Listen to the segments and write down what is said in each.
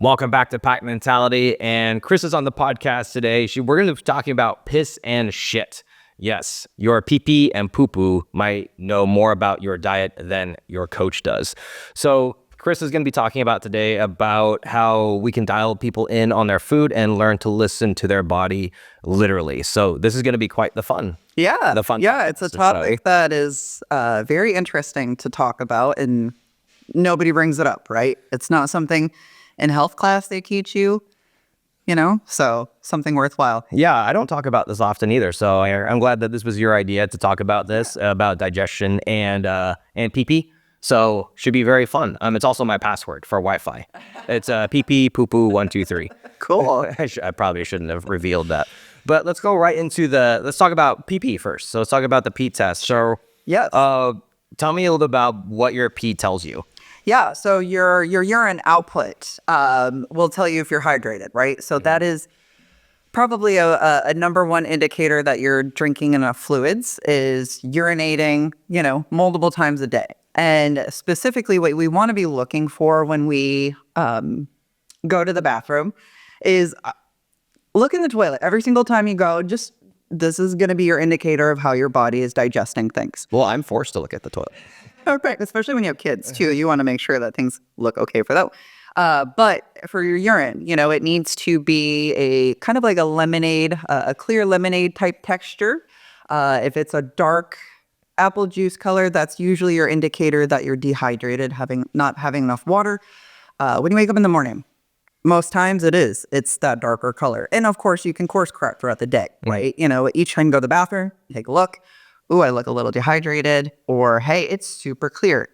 Welcome back to Pack Mentality, and Chris is on the podcast today. We're going to be talking about piss and shit. Yes, your pee-pee and poo-poo might know more about your diet than your coach does. So Chris is going to be talking about today about how we can dial people in on their food and learn to listen to their body literally. So this is going to be quite the fun. Yeah, topic. It's a topic that is very interesting to talk about, and nobody brings it up, right? It's not something in health class they teach you, so something worthwhile. Yeah, I don't talk about this often either, so I'm glad that this was your idea to talk about this, about digestion and pee-pee. So should be very fun. It's also my password for Wi-Fi. It's pee-pee poo-poo 123. Cool. I probably shouldn't have revealed that. But let's go right into let's talk about pee-pee first. So let's talk about the pee test. So yes. Tell me a little about what your pee tells you. Yeah, so your urine output will tell you if you're hydrated, right? So that is probably a number one indicator that you're drinking enough fluids is urinating, multiple times a day. And specifically what we want to be looking for when we go to the bathroom is look in the toilet. Every single time you go, this is going to be your indicator of how your body is digesting things. Well, I'm forced to look at the toilet. Okay, especially when you have kids too. You want to make sure that things look okay for them. But for your urine, it needs to be a kind of like a lemonade, a clear lemonade type texture. If it's a dark apple juice color, that's usually your indicator that you're dehydrated, not having enough water. When you wake up in the morning, most times it's that darker color. And of course, you can course correct throughout the day, right? Each time you go to the bathroom, take a look. Ooh, I look a little dehydrated, or hey, it's super clear.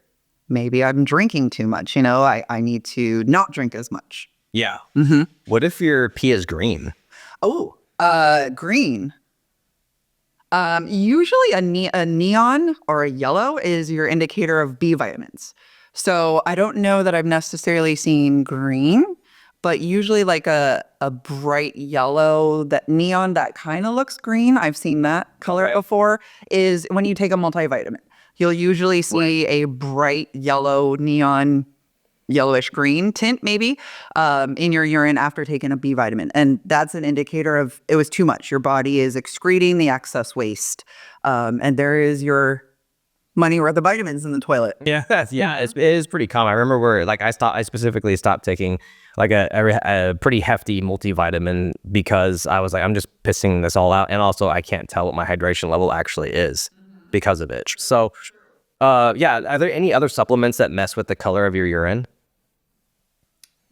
Maybe I'm drinking too much. I need to not drink as much. Yeah. Mm-hmm. What if your pee is green? Oh, green. Usually a neon or a yellow is your indicator of B vitamins. So I don't know that I've necessarily seen green, but usually like a bright yellow, that neon that kind of looks green, I've seen that color before, is when you take a multivitamin. You'll usually see a bright yellow, neon, yellowish green tint maybe in your urine after taking a B vitamin. And that's an indicator of it was too much. Your body is excreting the excess waste. And there is your money worth of vitamins in the toilet. Yeah, it is pretty common. I remember I specifically stopped taking like a pretty hefty multivitamin because I was like, I'm just pissing this all out. And also I can't tell what my hydration level actually is because of it. So are there any other supplements that mess with the color of your urine?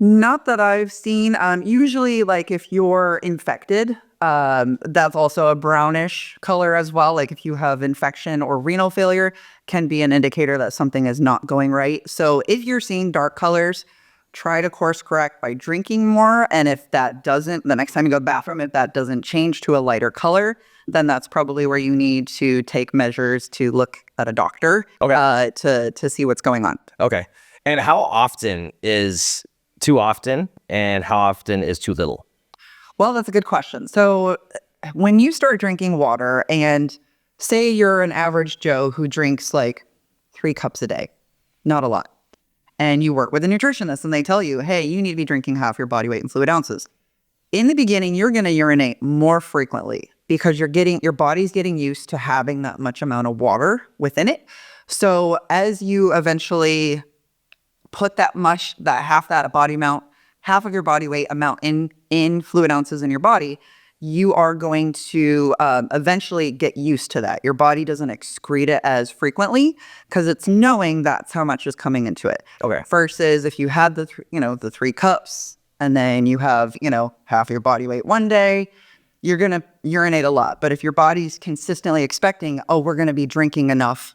Not that I've seen. Usually like if you're infected, that's also a brownish color as well. Like if you have infection or renal failure, can be an indicator that something is not going right. So if you're seeing dark colors, try to course correct by drinking more. And if that doesn't, the next time you go to the bathroom, if that doesn't change to a lighter color, then that's probably where you need to take measures to look at a doctor to see what's going on. Okay. And how often is too often and how often is too little? Well, that's a good question. So when you start drinking water and say you're an average Joe who drinks like 3 cups a day, not a lot, and you work with a nutritionist and they tell you, hey, you need to be drinking half your body weight in fluid ounces. In the beginning, you're going to urinate more frequently because your body's getting used to having that much amount of water within it. So as you eventually put that half of your body weight amount in fluid ounces in your body, you are going to eventually get used to that. Your body doesn't excrete it as frequently because it's knowing that's how much is coming into it. Okay. Versus if you had the 3 cups and then you have, half your body weight one day, you're going to urinate a lot. But if your body's consistently expecting, we're going to be drinking enough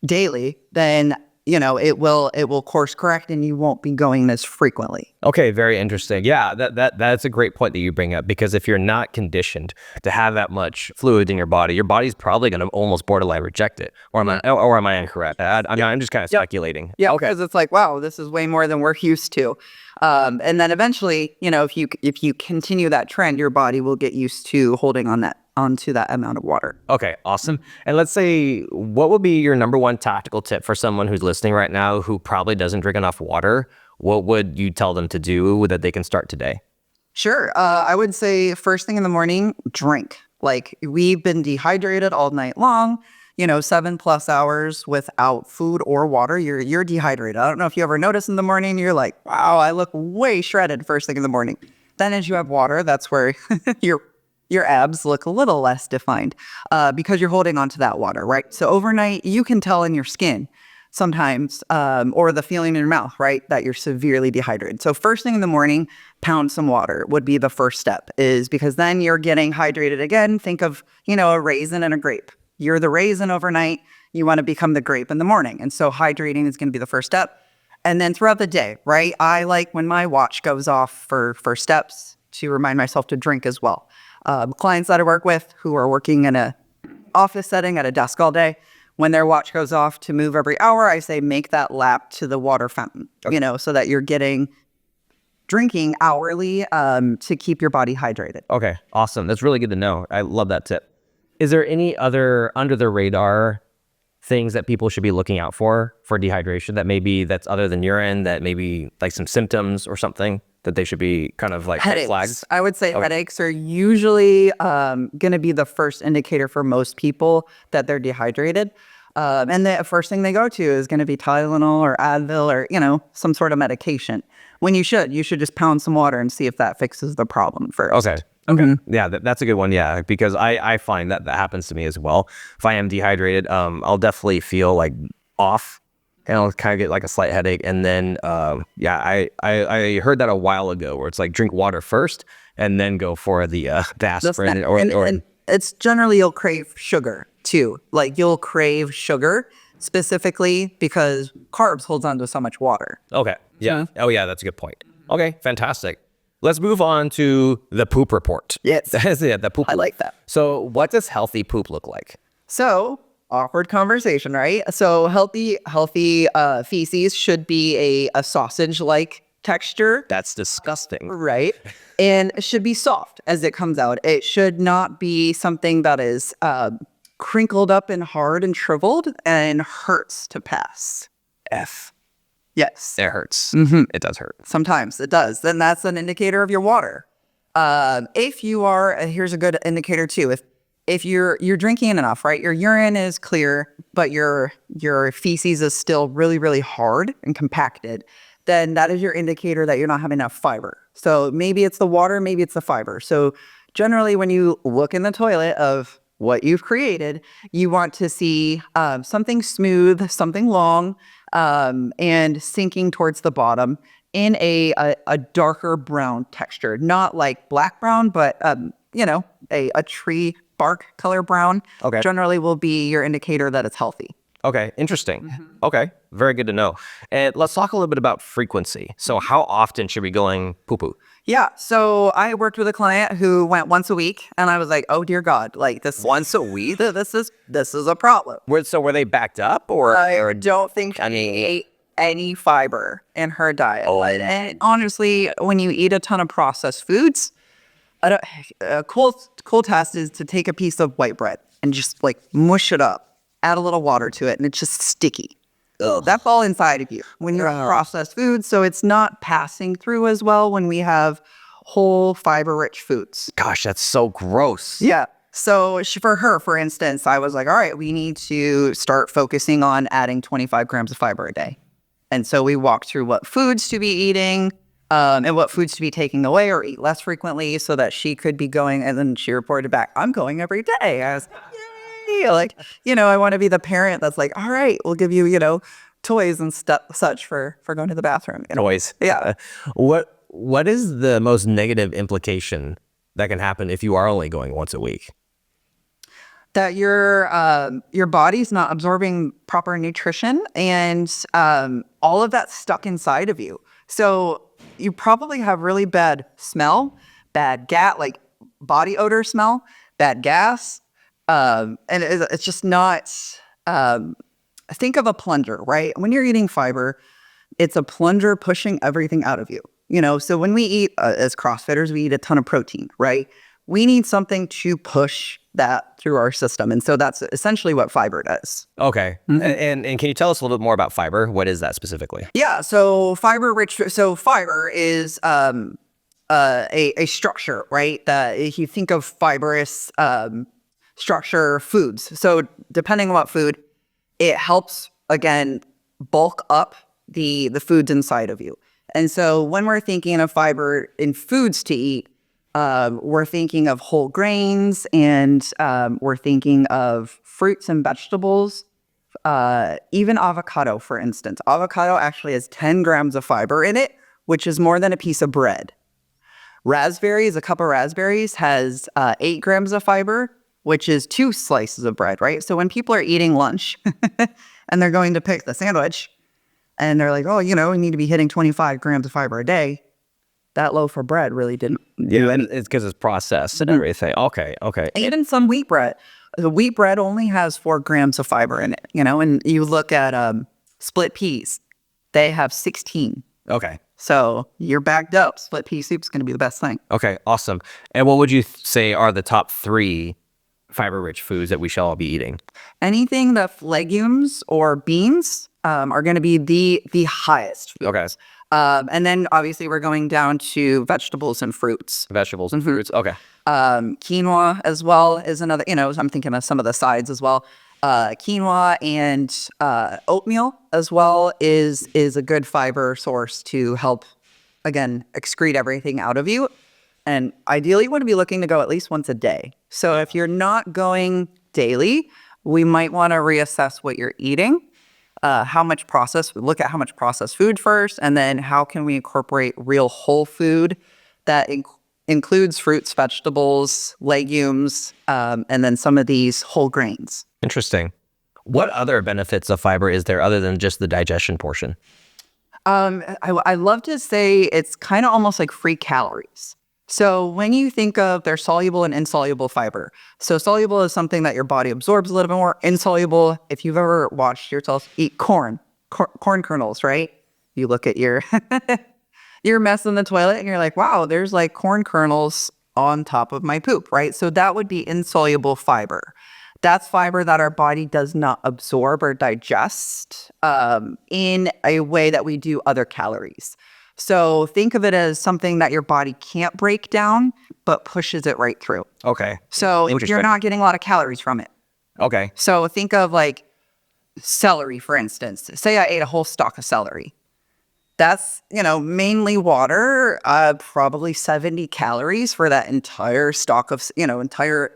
daily, then it will course correct and you won't be going this frequently. Okay, very interesting. Yeah, that's a great point that you bring up, because if you're not conditioned to have that much fluid in your body's probably going to almost borderline reject it. Or am I incorrect? I'm just kind of speculating. Yeah, okay. Because it's like, wow, this is way more than we're used to. And then eventually, if you continue that trend, your body will get used to holding onto that amount of water. Okay, awesome. And let's say, what would be your number one tactical tip for someone who's listening right now who probably doesn't drink enough water what would you tell them to do that they can start today? Sure. I would say first thing in the morning, drink. Like we've been dehydrated all night long, 7+ hours without food or water. You're dehydrated. I don't know if you ever notice in the morning, you're like, wow, I look way shredded first thing in the morning. Then as you have water, that's where your abs look a little less defined because you're holding on to that water, right? So overnight, you can tell in your skin sometimes, or the feeling in your mouth, right, that you're severely dehydrated. So first thing in the morning, pound some water would be the first step, is because then you're getting hydrated again. Think of, a raisin and a grape. You're the raisin overnight. You want to become the grape in the morning. And so hydrating is going to be the first step. And then throughout the day, right, I like when my watch goes off for first steps to remind myself to drink as well. Clients that I work with who are working in a office setting at a desk all day, when their watch goes off to move every hour, I say make that lap to the water fountain, so that you're drinking hourly to keep your body hydrated. Okay, awesome. That's really good to know. I love that tip. Is there any other under the radar things that people should be looking out for dehydration that's other than urine, that maybe like some symptoms or something that they should be kind of like Headaches. flags? I would say headaches are usually going to be the first indicator for most people that they're dehydrated. And the first thing they go to is going to be Tylenol or Advil or, some sort of medication. When you should just pound some water and see if that fixes the problem first. Okay. Yeah, that's a good one. Yeah, because I find that happens to me as well. If I am dehydrated, I'll definitely feel like off, and I'll kind of get like a slight headache. And then, I heard that a while ago where it's like drink water first and then go for the aspirin and it's generally you'll crave sugar too. Like you'll crave sugar specifically because carbs holds on to so much water. Okay. Yeah. Oh yeah, that's a good point. Okay, fantastic. Let's move on to the poop report. Yes. That's it, the poop. I like that. So what does healthy poop look like? So awkward conversation, right? So healthy feces should be a sausage-like texture. That's disgusting. Right. And it should be soft as it comes out. It should not be something that is crinkled up and hard and shriveled and hurts to pass. Yes. It hurts. It does hurt. Sometimes it does. Then that's an indicator of your water. If you are, here's a good indicator too. If you're drinking enough, right? Your urine is clear, but your feces is still really, really hard and compacted, then that is your indicator that you're not having enough fiber. So maybe it's the water, maybe it's the fiber. So generally when you look in the toilet of what you've created, you want to see something smooth, something long, and sinking towards the bottom in a darker brown texture, not like black brown, but a tree bark color brown. Okay. Generally will be your indicator that it's healthy. Okay, interesting. Okay, very good to know. And let's talk a little bit about frequency. So how often should we be going poo-poo? Yeah. So I worked with a client who went once a week, and I was like, "Oh dear God! Like this Once a week? This is a problem." So were they backed up or? I don't think she ate any fiber in her diet. And honestly, when you eat a ton of processed foods, a cool test is to take a piece of white bread and just like mush it up, add a little water to it, and it's just sticky. Ugh. That's all inside of you when you're processed foods. So it's not passing through as well when we have whole fiber-rich foods. Gosh, that's so gross. Yeah. So for her, for instance, I was like, all right, we need to start focusing on adding 25 grams of fiber a day. And so we walked through what foods to be eating and what foods to be taking away or eat less frequently so that she could be going. And then she reported back, I'm going every day. I was like, I want to be the parent that's like, all right, we'll give you, toys and such for going to the bathroom. Toys. Yeah. What is the most negative implication that can happen if you are only going once a week? That your body's not absorbing proper nutrition and all of that's stuck inside of you. So you probably have really bad smell, bad like body odor smell, bad gas. And it's just not, think of a plunger, right? When you're eating fiber, it's a plunger pushing everything out of you. So when we eat, as CrossFitters, we eat a ton of protein, right? we need something to push that through our system. And so that's essentially what fiber does. Okay. And can you tell us a little bit more about fiber? What is that specifically? Yeah. So fiber is a structure, right? That if you think of fibrous structure foods. So depending on what food, it helps, again, bulk up the foods inside of you. And so when we're thinking of fiber in foods to eat, we're thinking of whole grains, and we're thinking of fruits and vegetables, even avocado, for instance. Avocado actually has 10 grams of fiber in it, which is more than a piece of bread. Raspberries, a cup of raspberries has 8 grams of fiber, which is 2 slices of bread, right? So when people are eating lunch and they're going to pick the sandwich and they're like, oh, we need to be hitting 25 grams of fiber a day, that loaf of bread really didn't do anything. It's because it's processed and everything. Okay. Even some wheat bread. The wheat bread only has 4 grams of fiber in it, and you look at split peas, they have 16. Okay. So you're backed up. Split pea soup is going to be the best thing. Okay, awesome. And what would you say are the top 3 fiber-rich foods that we shall all be eating? Anything that's legumes or beans are going to be the highest. Okay. And then obviously we're going down to vegetables and fruits. Vegetables and fruits. Okay. Quinoa as well is another, I'm thinking of some of the sides as well. Quinoa and oatmeal as well is a good fiber source to help, again, excrete everything out of you. And ideally you want to be looking to go at least once a day. So if you're not going daily, we might want to reassess what you're eating. Look at how much processed food first, and then how can we incorporate real whole food that includes fruits, vegetables, legumes, and then some of these whole grains. Interesting. What other benefits of fiber is there other than just the digestion portion? I love to say it's kind of almost like free calories. So when you think of their soluble and insoluble fiber, so soluble is something that your body absorbs a little bit more. Insoluble, if you've ever watched yourself eat corn kernels, right? You look at your mess in the toilet and you're like, wow, there's like corn kernels on top of my poop, right? So that would be insoluble fiber. That's fiber that our body does not absorb or digest in a way that we do other calories. So think of it as something that your body can't break down, but pushes it right through. Okay. So you're not getting a lot of calories from it. Okay. So think of like celery, for instance. Say I ate a whole stalk of celery. That's, mainly water, probably 70 calories for that entire stalk of, entire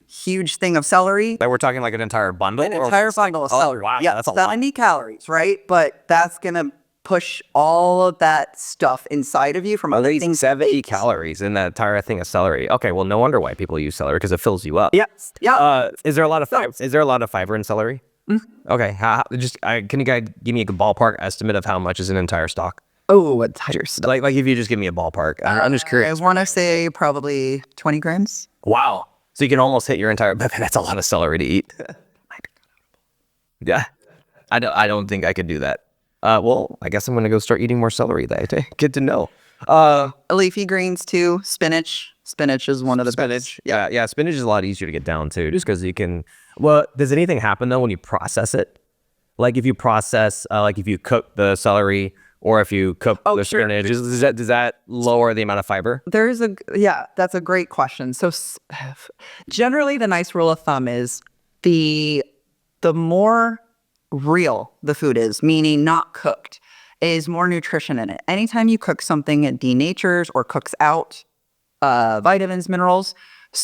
huge thing of celery. But we're talking like an entire bundle? An entire bundle of celery. Wow, yeah, that's a lot. 70 calories, right? But that's going to push all of that stuff inside of you from other things. 70 calories in that entire thing of celery. Okay, well, no wonder why people use celery, because it fills you up. Yes. Yeah. Is there a lot of fiber? Is there a lot of fiber in celery? Mm-hmm. Okay. Can you guys give me a ballpark estimate of how much is an entire stalk? Oh, entire stalk. Like if you just give me a ballpark. I'm just curious. I want to say probably 20 grams. Wow. So you can almost hit your entire. That's a lot of celery to eat. Yeah. I don't think I could do that. Well, I guess I'm going to go start eating more celery that day. Good to know. Leafy greens too. Spinach. Spinach is one of the spinach. Yeah. Spinach is a lot easier to get down too, just because you can. Well, does anything happen though when you process it? Like if you process, like if you cook the celery or if you cook the spinach, does that lower the amount of fiber? That's a great question. So generally, the nice rule of thumb is the more real the food is, meaning not cooked, is more nutrition in it. Anytime you cook something, it denatures or cooks out vitamins, minerals.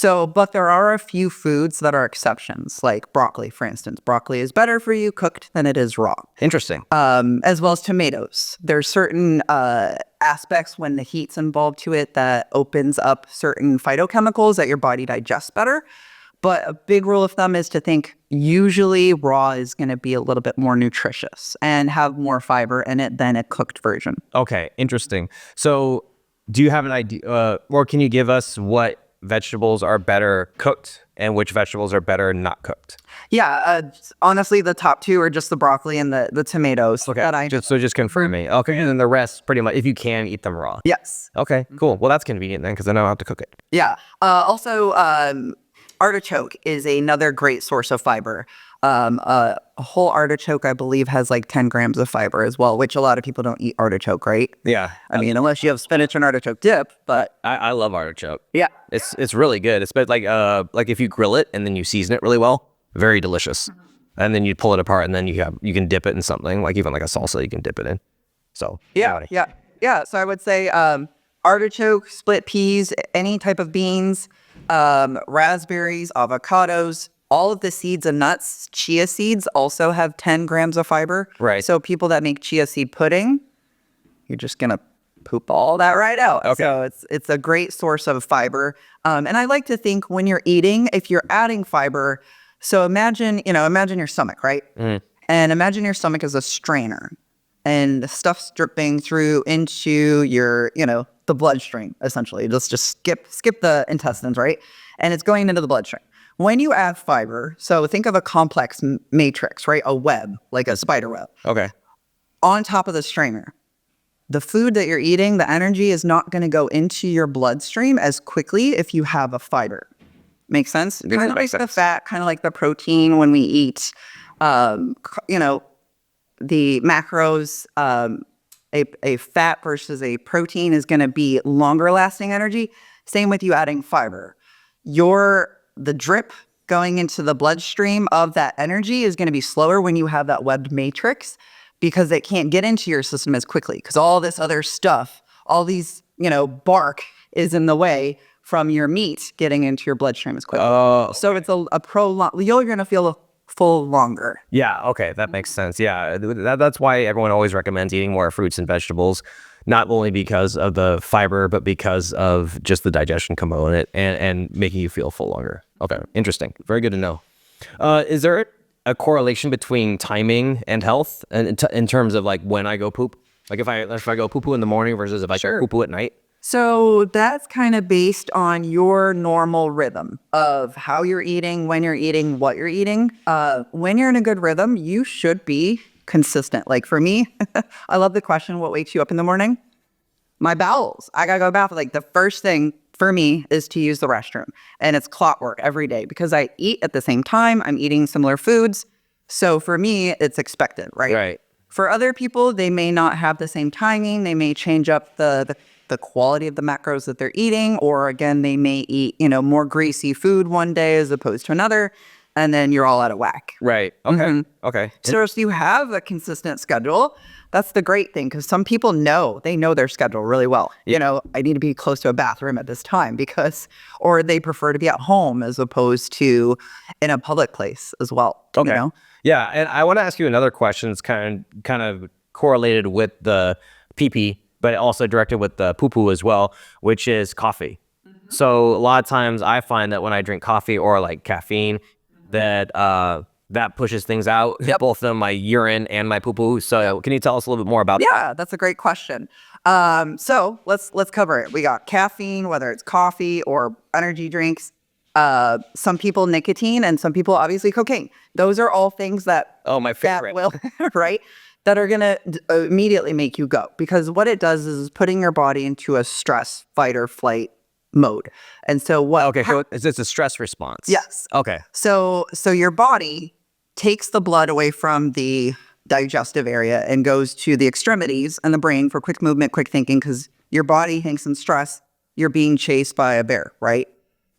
But there are a few foods that are exceptions, like broccoli, for instance. Broccoli is better for you cooked than it is raw. Interesting. As well as tomatoes. There's certain aspects when the heat's involved to it that opens up certain phytochemicals that your body digests better. But a big rule of thumb is to think usually raw is going to be a little bit more nutritious and have more fiber in it than a cooked version. Okay, interesting. So do you have an idea, or can you give us what vegetables are better cooked and which vegetables are better not cooked? Yeah, honestly, the top two are just the broccoli and the tomatoes. Okay, that I just confirm me. Okay, and then the rest, pretty much, if you can, eat them raw. yes. Okay, cool. Well, that's convenient then, because then I don't have to cook it. Yeah. Also, artichoke is another great source of fiber. A whole artichoke, I believe, has like 10 grams of fiber as well, which a lot of people don't eat artichoke, right? Yeah, I mean, unless you have spinach and artichoke dip, but I love artichoke. yeah. It's really good. It's like if you grill it and then you season it really well, very delicious. And then you pull it apart and then you can dip it in something, like even like a salsa you can dip it in. So Yeah. So I would say artichoke, split peas, any type of beans, raspberries, avocados, all of the seeds and nuts. Chia seeds also have 10 grams of fiber. Right. So people that make chia seed pudding, you're just going to poop all that right out. Okay. So it's a great source of fiber. And I like to think when you're eating, if you're adding fiber, so imagine your stomach, right? And imagine your stomach as a strainer and the stuff's dripping through into your, the bloodstream, essentially. Just skip the intestines, right? And it's going into the bloodstream. When you add fiber, so think of a complex matrix, right? A web, like a spider web. okay. On top of the strainer, the food that you're eating, the energy is not going to go into your bloodstream as quickly if you have a fiber. Makes sense? Kind of like the fat, kind of like the protein when we eat, the macros, a fat versus a protein is going to be longer lasting energy. Same with you adding fiber. The drip going into the bloodstream of that energy is going to be slower when you have that webbed matrix because it can't get into your system as quickly because all this other stuff, all these, bark is in the way from your meat getting into your bloodstream as quickly. Oh. So it's a prolonged, you're going to feel full longer. Yeah, okay, that makes sense. Yeah, that's why everyone always recommends eating more fruits and vegetables, not only because of the fiber, but because of just the digestion component and making you feel full longer. Okay, interesting. Very good to know. Is there a correlation between timing and health and in terms of like when I go poop? Like if I go poo-poo in the morning versus if I go poo-poo at night? So that's kind of based on your normal rhythm of how you're eating, when you're eating, what you're eating. When you're in a good rhythm, you should be consistent. Like for me, I love the question, what wakes you up in the morning? My bowels. I gotta go to the bathroom. Like the first thing for me is to use the restroom. And it's clockwork every day because I eat at the same time. I'm eating similar foods. So for me, it's expected, right? Right. For other people, they may not have the same timing. They may change up the quality of the macros that they're eating, or again, they may eat, more greasy food one day as opposed to another, and then you're all out of whack. Right. Okay. Okay. So if you have a consistent schedule, that's the great thing, because some people know their schedule really well. I need to be close to a bathroom at this time or they prefer to be at home as opposed to in a public place as well. Okay. Yeah, and I want to ask you another question. It's kind of correlated with the PP, but also directed with the poo-poo as well, which is coffee. So a lot of times I find that when I drink coffee or like caffeine, that that pushes things out, both of my urine and my poo-poo. So can you tell us a little bit more about that? Yeah, that's a great question. So let's cover it. We got caffeine, whether it's coffee or energy drinks. Some people nicotine, and some people obviously cocaine. Those are all things that my favorite. that will right that are going to immediately make you go, because what it does is putting your body into a stress, fight or flight mode. And so so it's a stress response. Yes. Okay. So your body takes the blood away from the digestive area and goes to the extremities and the brain for quick movement, quick thinking, because your body thinks in stress, you're being chased by a bear, right?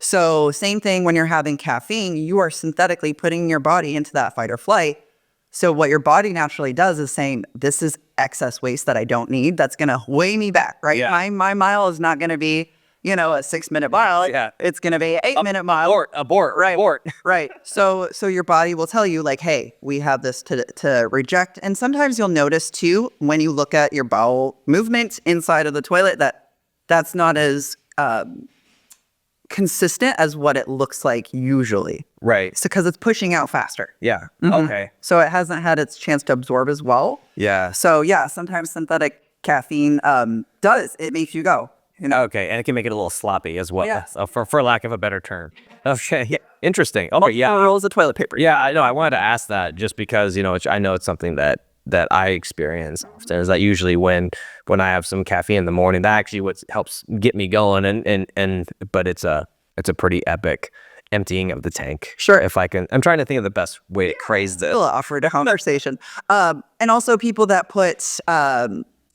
So same thing when you're having caffeine, you are synthetically putting your body into that fight or flight. So what your body naturally does is saying, this is excess waste that I don't need. That's going to weigh me back, right? Yeah. My mile is not going to be, a 6-minute mile. Yeah. It's going to be an 8-minute mile. Abort. Right. Abort. Right. So your body will tell you like, hey, we have this to reject. And sometimes you'll notice too, when you look at your bowel movement inside of the toilet, that's not as consistent as what it looks like usually. Right. So because it's pushing out faster. Yeah. Okay. So it hasn't had its chance to absorb as well. Yeah. So yeah, sometimes synthetic caffeine it makes you go. Okay, and it can make it a little sloppy as well. Yeah. So for lack of a better term. Okay, yeah, interesting. Okay, yeah, rolls of toilet paper. yeah. I know. I wanted to ask that just because I know it's something that I experience often. Is that usually when I have some caffeine in the morning, that actually what helps get me going. But it's a pretty epic emptying of the tank. Sure. If I can, I'm trying to think of the best way to phrase this. Still offered a conversation. And also people that put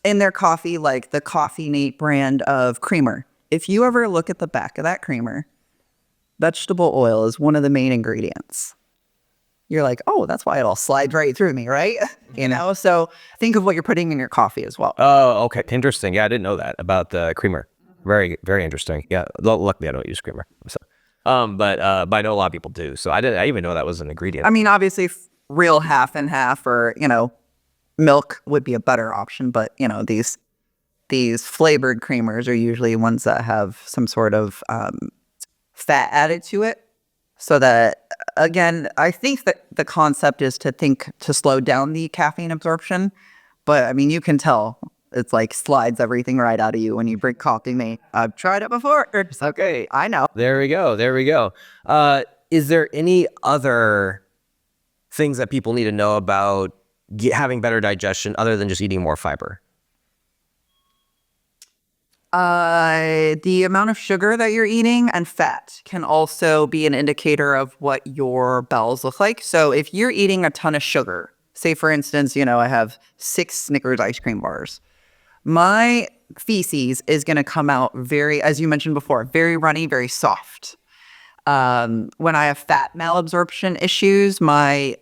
in their coffee, like the Coffee Nate brand of creamer. If you ever look at the back of that creamer, vegetable oil is one of the main ingredients. You're like, oh, that's why it all slides right through me, right? So think of what you're putting in your coffee as well. Oh, okay. Interesting. Yeah, I didn't know that about the creamer. Very, very interesting. Yeah. Luckily, I don't use creamer. So, but I know a lot of people do. So I didn't even know that was an ingredient. I mean, obviously, real half and half, or milk would be a better option. But these flavored creamers are usually ones that have some sort of fat added to it. So that, again, I think that the concept is to slow down the caffeine absorption. But I mean, you can tell it's like slides everything right out of you when you drink coffee, mate. I've tried it before. It's okay. I know. There we go. There we go. Is there any other things that people need to know about having better digestion other than just eating more fiber? The amount of sugar that you're eating and fat can also be an indicator of what your bowels look like. So if you're eating a ton of sugar, say for instance, I have 6 Snickers ice cream bars, my feces is going to come out very, as you mentioned before, very runny, very soft. When I have fat malabsorption issues, my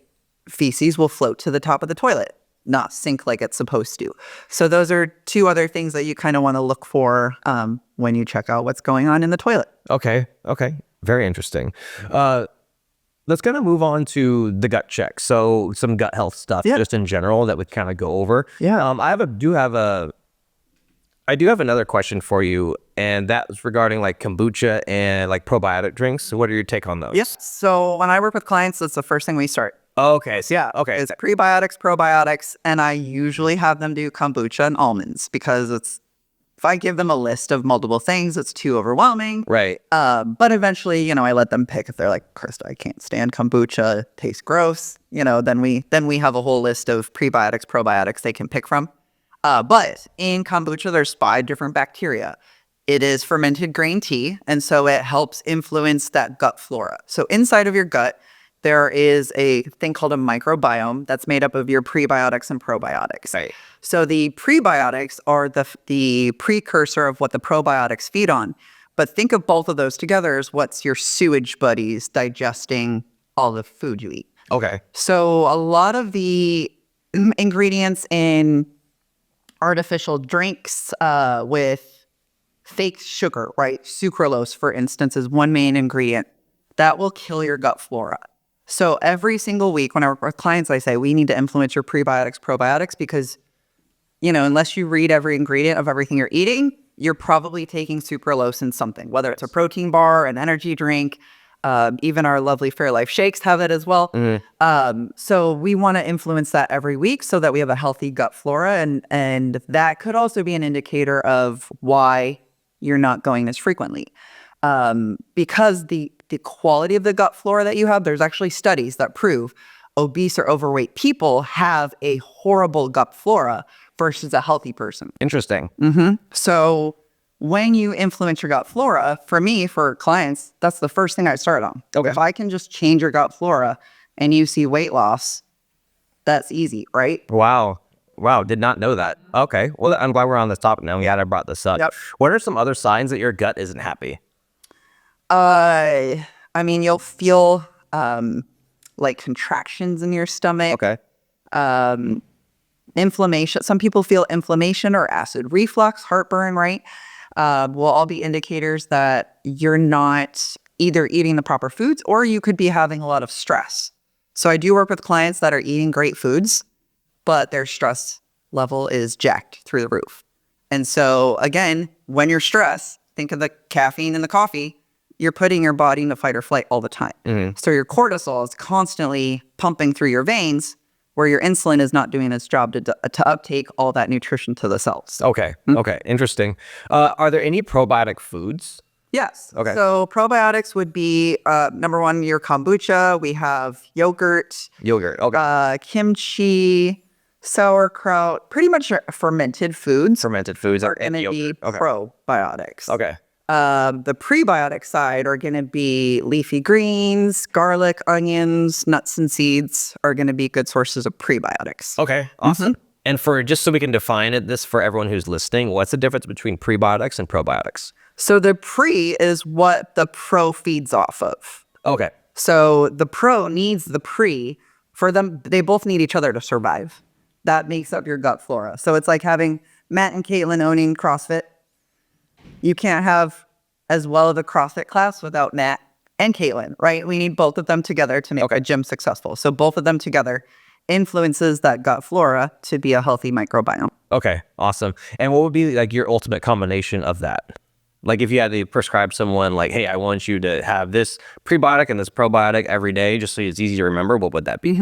feces will float to the top of the toilet, not sink like it's supposed to. So those are 2 other things that you kind of want to look for when you check out what's going on in the toilet. Okay. Very interesting. Let's kind of move on to the gut check. So some gut health stuff just in general that we kind of go over. Yeah. I do have another question for you, and that's regarding like kombucha and like probiotic drinks. So what are your take on those? Yes. So when I work with clients, that's the first thing we start. Okay. So yeah. Okay. It's prebiotics, probiotics, and I usually have them do kombucha and almonds because if I give them a list of multiple things, it's too overwhelming. Right. But eventually, I let them pick. If they're like, Chrysta, I can't stand kombucha, it tastes gross, then we have a whole list of prebiotics, probiotics they can pick from. But in kombucha, there's 5 different bacteria. It is fermented grain tea, and so it helps influence that gut flora. So inside of your gut, there is a thing called a microbiome that's made up of your prebiotics and probiotics. Right. So the prebiotics are the precursor of what the probiotics feed on. But think of both of those together as what's your sewage buddies digesting all the food you eat. Okay. So a lot of the ingredients in artificial drinks with fake sugar, right? Sucralose, for instance, is one main ingredient. That will kill your gut flora. So every single week when I work with clients, I say, we need to influence your prebiotics, probiotics, because, unless you read every ingredient of everything you're eating, you're probably taking sucralose in something, whether it's a protein bar, an energy drink, even our lovely Fairlife shakes have it as well. So we want to influence that every week so that we have a healthy gut flora. And that could also be an indicator of why you're not going as frequently. Because the quality of the gut flora that you have, there's actually studies that prove obese or overweight people have a horrible gut flora versus a healthy person. Interesting. So when you influence your gut flora, for clients, that's the first thing I start on. Okay. If I can just change your gut flora and you see weight loss, that's easy, right? Wow. Did not know that. Okay. Well, I'm glad we're on this topic now. I brought this up. Yep. What are some other signs that your gut isn't happy? You'll feel like contractions in your stomach. Okay. Inflammation. Some people feel inflammation or acid reflux, heartburn, right? Will all be indicators that you're not either eating the proper foods or you could be having a lot of stress. So I do work with clients that are eating great foods, but their stress level is jacked through the roof. And so again, when you're stressed, think of the caffeine in the coffee. You're putting your body into fight or flight all the time. So your cortisol is constantly pumping through your veins. where your insulin is not doing its job to uptake all that nutrition to the cells. Okay. Okay. Interesting. Are there any probiotic foods? Yes. Okay. So probiotics would be number one, your kombucha. We have yogurt, Yogurt. Okay. kimchi, sauerkraut, pretty much fermented foods. Fermented foods are and going to be yogurt. Okay. probiotics. Okay. The prebiotic side are going to be leafy greens, garlic, onions, nuts, and seeds are going to be good sources of prebiotics. Okay. Awesome. And for just so we can define it, this for everyone who's listening, what's the difference between prebiotics and probiotics? So the pre is what the pro feeds off of. Okay. So the pro needs the pre for them. They both need each other to survive. That makes up your gut flora. So it's like having Matt and Caitlin owning CrossFit. You can't have as well of a CrossFit class without Matt and Caitlin, right? We need both of them together to make a gym successful. So both of them together influences that gut flora to be a healthy microbiome. Okay. Awesome. And what would be like your ultimate combination of that? Like if you had to prescribe someone like, hey, I want you to have this prebiotic and this probiotic every day, just so it's easy to remember, what would that be?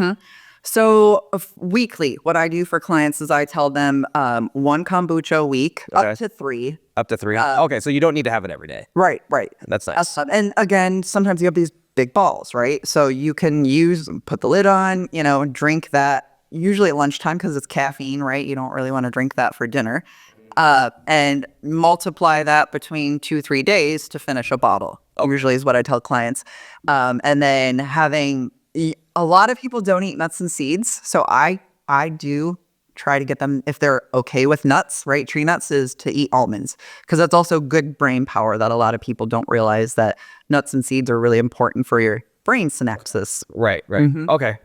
So weekly, what I do for clients is I tell them one kombucha a week, up to 3. Up to 3? Okay, so you don't need to have it every day. Right. That's nice. And again, sometimes you have these big balls, right? So you can put the lid on, drink that usually at lunchtime because it's caffeine, right? You don't really want to drink that for dinner. And multiply that between 2-3 days to finish a bottle, usually is what I tell clients. And then a lot of people don't eat nuts and seeds. So I do try to get them, if they're okay with nuts, right? Tree nuts is to eat almonds because that's also good brain power that a lot of people don't realize that nuts and seeds are really important for your brain synapses. Right. Okay.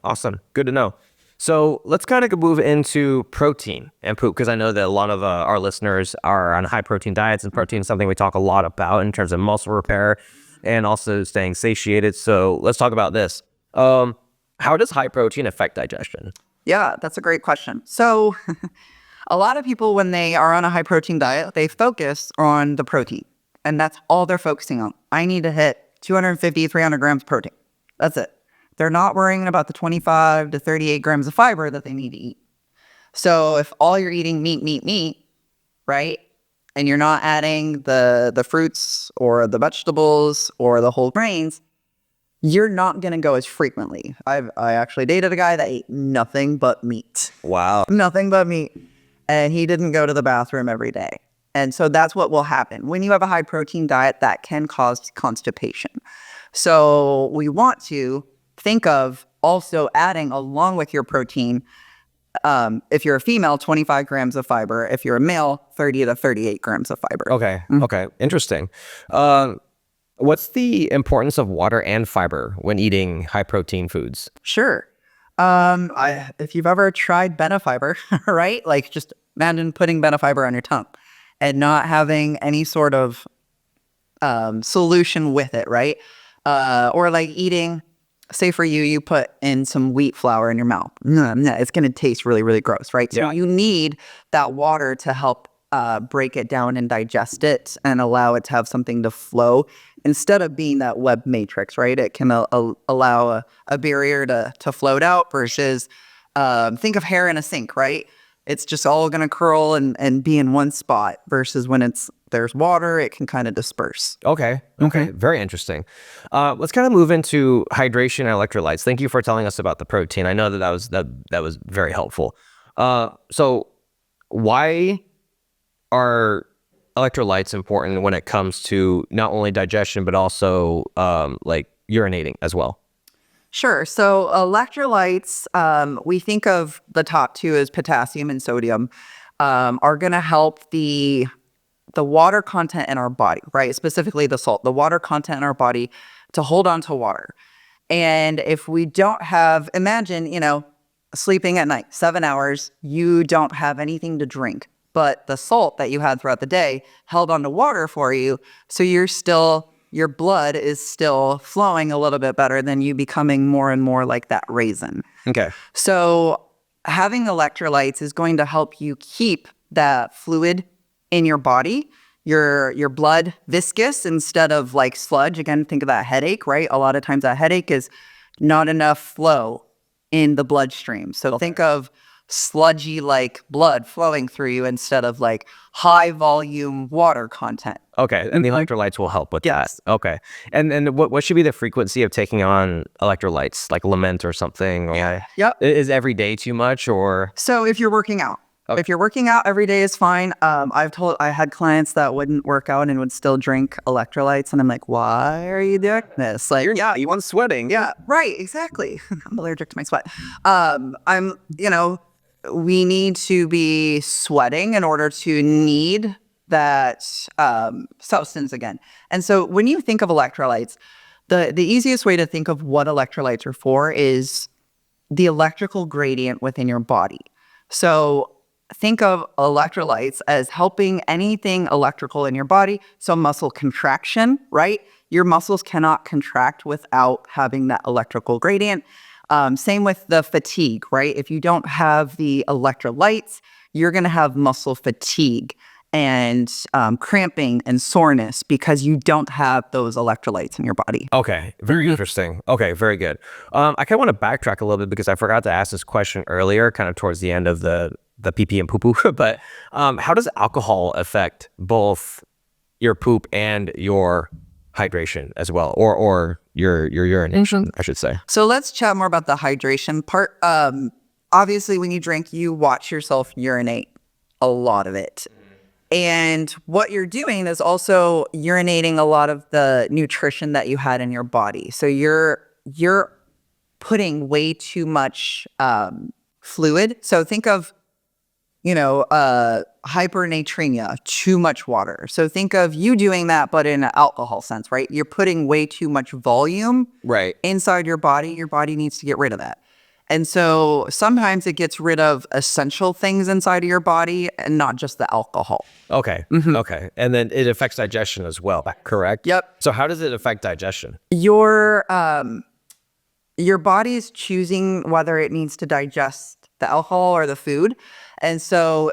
Awesome. Good to know. So let's kind of move into protein and poop because I know that a lot of our listeners are on high protein diets, and protein is something we talk a lot about in terms of muscle repair and also staying satiated. So let's talk about this. How does high protein affect digestion? Yeah, that's a great question. So a lot of people, when they are on a high protein diet, they focus on the protein, and that's all they're focusing on. I need to hit 250, 300 grams protein. That's it. They're not worrying about the 25 to 38 grams of fiber that they need to eat. So if all you're eating meat, right, and you're not adding the fruits or the vegetables or the whole grains, you're not going to go as frequently. I actually dated a guy that ate nothing but meat. Wow. Nothing but meat. And he didn't go to the bathroom every day. And so that's what will happen. When you have a high protein diet, that can cause constipation. So we want to think of also adding along with your protein, if you're a female, 25 grams of fiber. If you're a male, 30 to 38 grams of fiber. Okay. Okay. Interesting. What's the importance of water and fiber when eating high protein foods? Sure. If you've ever tried Benefiber, right? Like just imagine putting Benefiber on your tongue and not having any sort of solution with it, right? Or like eating, say for you put in some wheat flour in your mouth. It's going to taste really, really gross, right? So you need that water to help break it down and digest it and allow it to have something to flow instead of being that web matrix, right? It can allow a barrier to float out versus think of hair in a sink, right? It's just all going to curl and be in one spot versus when there's water, it can kind of disperse. Okay. Very interesting. Let's kind of move into hydration and electrolytes. Thank you for telling us about the protein. I know that was very helpful. So why are electrolytes important when it comes to not only digestion, but also like urinating as well? Sure. So electrolytes, we think of the top two as potassium and sodium, are going to help the water content in our body, right? Specifically the salt, the water content in our body to hold on to water. And if we don't have, imagine, sleeping at night, 7 hours, you don't have anything to drink, but the salt that you had throughout the day held on to water for you. So your blood is still flowing a little bit better than you becoming more and more like that raisin. Okay. So having electrolytes is going to help you keep that fluid in your body, your blood viscous instead of like sludge. Again, think of that headache, right? A lot of times that headache is not enough flow in the bloodstream. So think of sludgy like blood flowing through you instead of like high volume water content. Okay, and the electrolytes will help with Yes. that. Okay, and what should be the frequency of taking on electrolytes, like Lament or something? Or Yep. is every day too much, or So if you're working out, if you're working out every day is fine. I had clients that wouldn't work out and would still drink electrolytes, and I'm like, why are you doing this? Like, you want sweating? yeah, right, exactly. I'm allergic to my sweat. We need to be sweating in order to need that substance again. And so when you think of electrolytes, the easiest way to think of what electrolytes are for is the electrical gradient within your body. So think of electrolytes as helping anything electrical in your body. So muscle contraction, right? Your muscles cannot contract without having that electrical gradient. Same with the fatigue, right? If you don't have the electrolytes, you're going to have muscle fatigue and cramping and soreness because you don't have those electrolytes in your body. Okay, very interesting. Okay, very good. I kind of want to backtrack a little bit because I forgot to ask this question earlier, kind of towards the end of the pee and poo poo. But how does alcohol affect both your poop and your hydration as well, or your urination, I should say? So let's chat more about the hydration part. Obviously, when you drink, you watch yourself urinate a lot of it. And what you're doing is also urinating a lot of the nutrition that you had in your body. So you're putting way too much fluid. So think of, hypernatremia, too much water. So think of you doing that, but in an alcohol sense, right? You're putting way too much volume inside your body. Your body needs to get rid of that. And so sometimes it gets rid of essential things inside of your body and not just the alcohol. Okay. Okay. And then it affects digestion as well, correct? Yep. So how does it affect digestion? Your body is choosing whether it needs to digest the alcohol or the food. And so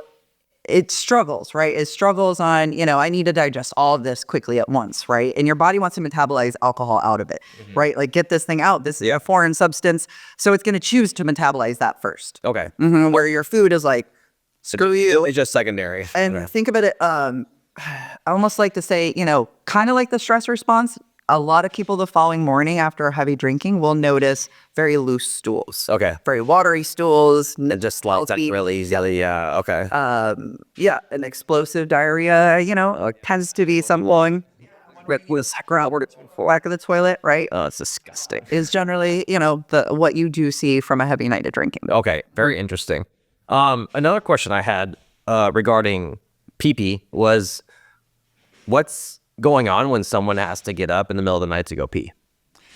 it struggles, right? It struggles on, I need to digest all of this quickly at once, right? And your body wants to metabolize alcohol out of it, right? Like get this thing out. This is a foreign substance. So it's going to choose to metabolize that first. Okay. Where your food is like, screw you. It's just secondary. And think about it, I almost like to say, kind of like the stress response. A lot of people the following morning after heavy drinking will notice very loose stools. Okay. Very watery stools. It just slouts out really easily. Yeah. Okay. An explosive diarrhea, tends to be someone with whack of the toilet, right? Oh, it's disgusting. Is generally, what you do see from a heavy night of drinking. Okay. Very interesting. Another question I had regarding pee was, what's going on when someone has to get up in the middle of the night to go pee?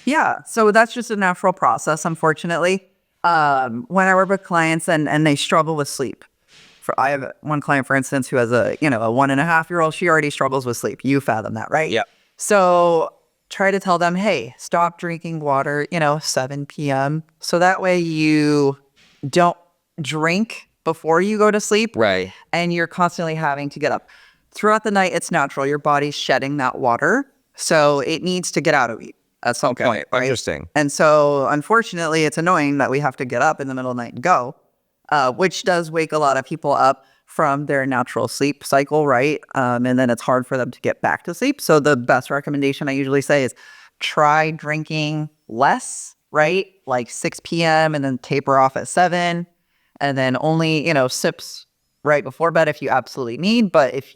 Yeah, so that's just a natural process, unfortunately. When I work with clients and they struggle with sleep. I have one client, for instance, who has a 1.5-year-old. She already struggles with sleep. You fathom that, right? Yeah. So try to tell them, hey, stop drinking water, 7 p.m. So that way you don't drink before you go to sleep. Right. And you're constantly having to get up. Throughout the night, it's natural. Your body's shedding that water. So it needs to get out of you at some point, right? Interesting. And so, unfortunately, it's annoying that we have to get up in the middle of the night and go, which does wake a lot of people up from their natural sleep cycle, right? And then it's hard for them to get back to sleep. So the best recommendation I usually say is try drinking less, right? Like 6 p.m. and then taper off at 7. And then only, sips right before bed if you absolutely need. But if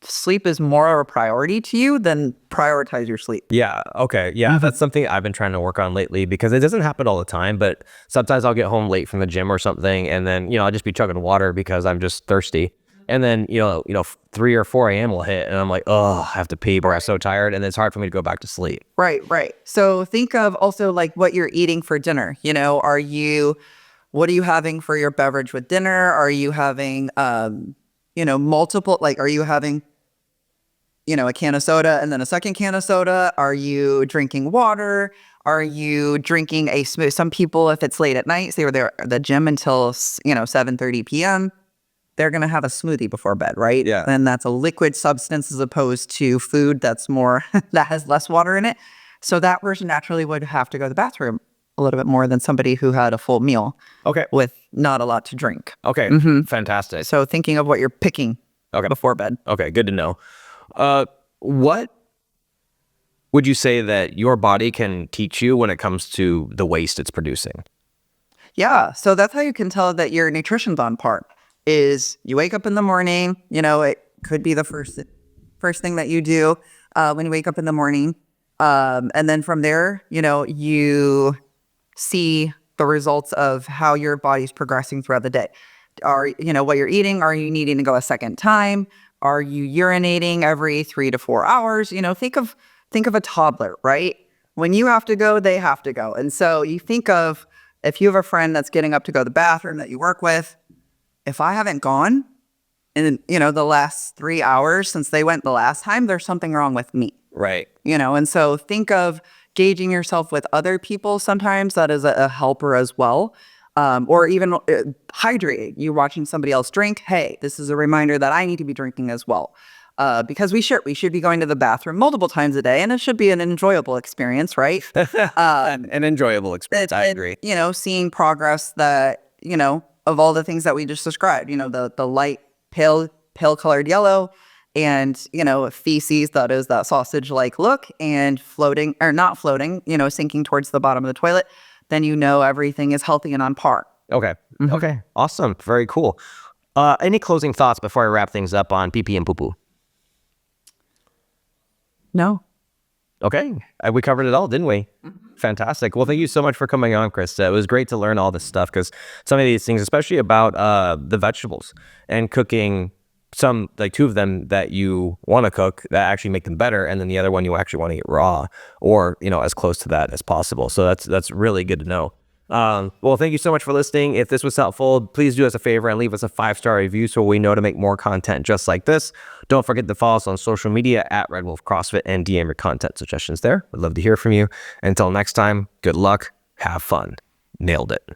sleep is more of a priority to you, then prioritize your sleep. Yeah. Okay. Yeah. That's something I've been trying to work on lately because it doesn't happen all the time, but sometimes I'll get home late from the gym or something. And then, I'll just be chugging water because I'm just thirsty. And then, 3 or 4 a.m. will hit and I'm like, oh, I have to pee, but I'm so tired. And it's hard for me to go back to sleep. Right. So think of also like what you're eating for dinner. What are you having for your beverage with dinner? Are you having, multiple, like, are you having, a can of soda and then a second can of soda? Are you drinking water? Are you drinking a smoothie? Some people, if it's late at night, say they're at the gym until, 7:30 p.m., they're going to have a smoothie before bed, right? Yeah. And that's a liquid substance as opposed to food that's more, that has less water in it. So that person naturally would have to go to the bathroom a little bit more than somebody who had a full meal Okay. with not a lot to drink. Okay. Fantastic. So thinking of what you're picking before bed. Okay. Good to know. What would you say that your body can teach you when it comes to the waste it's producing? Yeah. So that's how you can tell that your nutrition's on par is you wake up in the morning, it could be the first thing that you do when you wake up in the morning. And then from there, you see the results of how your body's progressing throughout the day. What you're eating, are you needing to go a second time? Are you urinating every 3 to 4 hours? Think of a toddler, right? When you have to go, they have to go. And so you think of if you have a friend that's getting up to go to the bathroom that you work with, if I haven't gone in, the last 3 hours since they went the last time, there's something wrong with me. Right. And so think of gauging yourself with other people. Sometimes that is a helper as well. Or even hydrate. You watching somebody else drink. Hey, this is a reminder that I need to be drinking as well. Because we should be going to the bathroom multiple times a day, and it should be an enjoyable experience, right? An enjoyable experience. I agree. Seeing progress that, of all the things that we just described, the light pale colored yellow and, feces that is that sausage-like look and floating or not floating, sinking towards the bottom of the toilet, then everything is healthy and on par. Okay. Okay. Awesome. Very cool. Any closing thoughts before I wrap things up on pee and poo-poo? No. Okay. We covered it all, didn't we? Fantastic. Well, thank you so much for coming on, Chrysta. It was great to learn all this stuff because some of these things, especially about the vegetables and cooking some, like 2 of them that you want to cook that actually make them better, and then the other one you actually want to eat raw or, as close to that as possible. So that's really good to know. Well, thank you so much for listening. If this was helpful, please do us a favor and leave us a 5-star review so we know to make more content just like this. Don't forget to follow us on social media at Red Wolf CrossFit and DM your content suggestions there. We'd love to hear from you. Until next time, good luck, have fun. Nailed it.